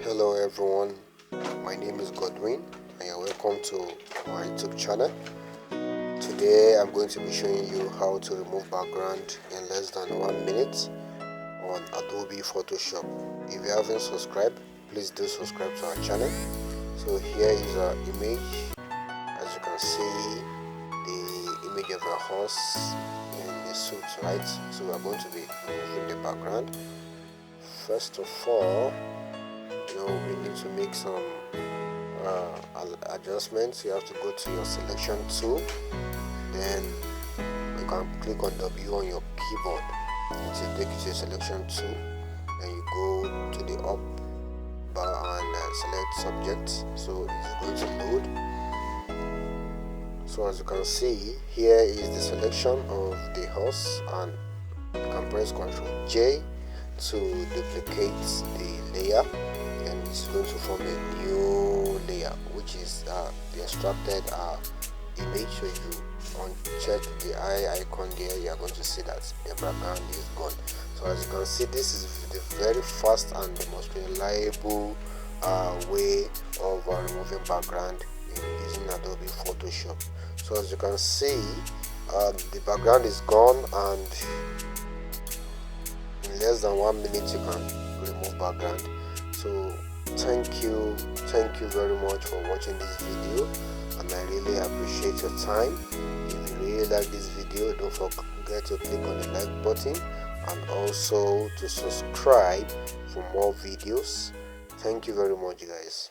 Hello everyone, my name is Godwin and you're welcome to my YouTube channel. Today I'm going to be showing you how to remove background in less than 1 minute on Adobe Photoshop. If you haven't subscribed, please do subscribe to our channel. So here is our image. As you can see, the image of a horse in the suit, right? So we're going to be removing the background. First of all, we need to make some adjustments. You have to go to your selection tool, then you can click on W on your keyboard. It will take you to your selection tool, then you go to the up bar and select subject. So it's going to load. So as you can see, here is the selection of the horse, and you can press Ctrl J to duplicate the layer, and it's going to form a new layer, which is the extracted image. So if you uncheck the eye icon there, you are going to see that the background is gone. So as you can see, this is the very fast and the most reliable way of removing background using Adobe Photoshop. So as you can see, the background is gone, and in less than 1 minute you can remove background. So thank you very much for watching this video, and I really appreciate your time. If you really like this video, don't forget to click on the like button and also to subscribe for more videos. Thank you very much, guys.